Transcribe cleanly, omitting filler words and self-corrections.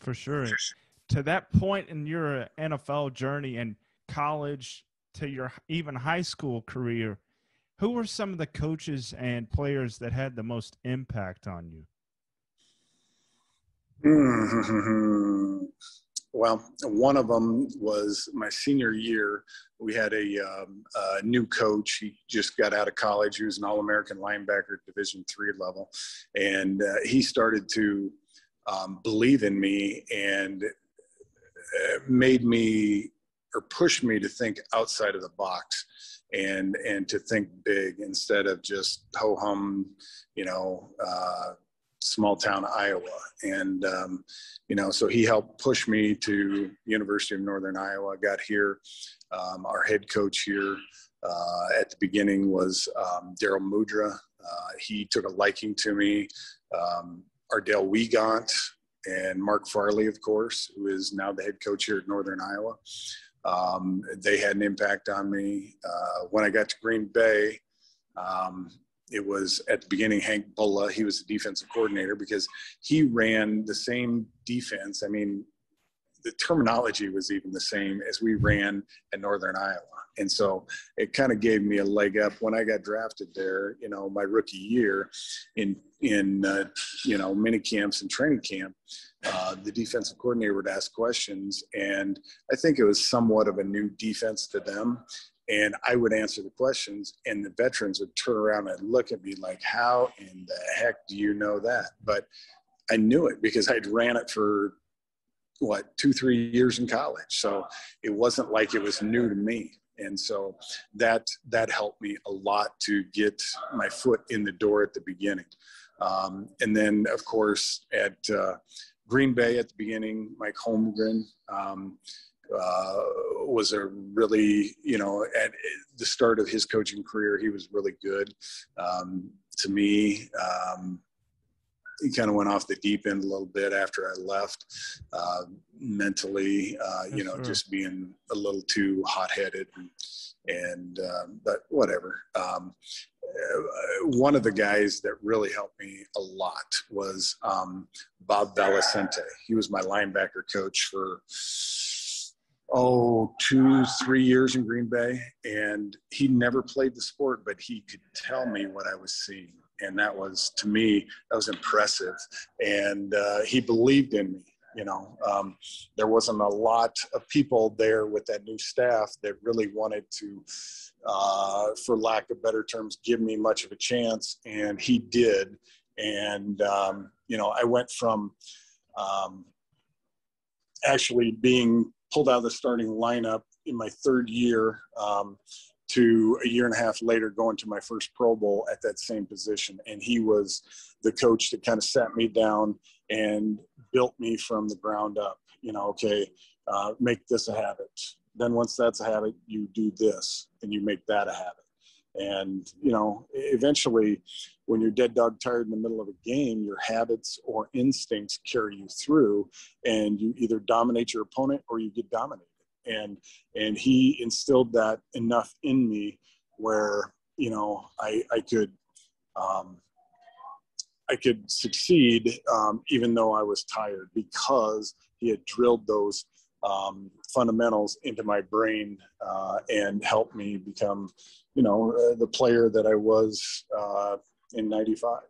For sure. To that point in your NFL journey and college to your even high school career, who were some of the coaches and players that had the most impact on you? Well, one of them was my senior year. We had a new coach. He just got out of college. He was an All-American linebacker at Division III level. And he started to believe in me and made me or pushed me to think outside of the box and to think big instead of just ho-hum, small town Iowa. And, so he helped push me to University of Northern Iowa. I got here. Our head coach here at the beginning was Daryl Mudra. He took a liking to me. Ardell Wiegant and Mark Farley, of course, who is now the head coach here at Northern Iowa. They had an impact on me. When I got to Green Bay, it was at the beginning Hank Bulla. He was the defensive coordinator because he ran the same defense. I mean, the terminology was even the same as we ran at Northern Iowa. And so it kind of gave me a leg up when I got drafted there, my rookie year in mini camps and training camp. The defensive coordinator would ask questions, and I think it was somewhat of a new defense to them. And I would answer the questions, and the veterans would turn around and look at me like, how in the heck do you know that? But I knew it because I'd ran it for 2-3 years in college. So it wasn't like it was new to me. And so that helped me a lot to get my foot in the door at the beginning. And then, of course, at Green Bay at the beginning, Mike Holmgren was a really, at the start of his coaching career, he was really good to me. He kind of went off the deep end a little bit after I left, mentally, Sure. just being a little too hot-headed but whatever. One of the guys that really helped me a lot was Bob Valicente. He was my linebacker coach for 2-3 years in Green Bay, and he never played the sport, but he could tell me what I was seeing. And that was, to me, that was impressive. And he believed in me. There wasn't a lot of people there with that new staff that really wanted to, for lack of better terms, give me much of a chance. And he did. And, I went from actually being pulled out of the starting lineup in my third year to a year and a half later going to my first Pro Bowl at that same position. And he was the coach that kind of sat me down and built me from the ground up. Make this a habit. Then once that's a habit, you do this and you make that a habit. And, eventually when you're dead dog tired in the middle of a game, your habits or instincts carry you through, and you either dominate your opponent or you get dominated. And he instilled that enough in me where, I could succeed even though I was tired, because he had drilled those fundamentals into my brain and helped me become, the player that I was in '95.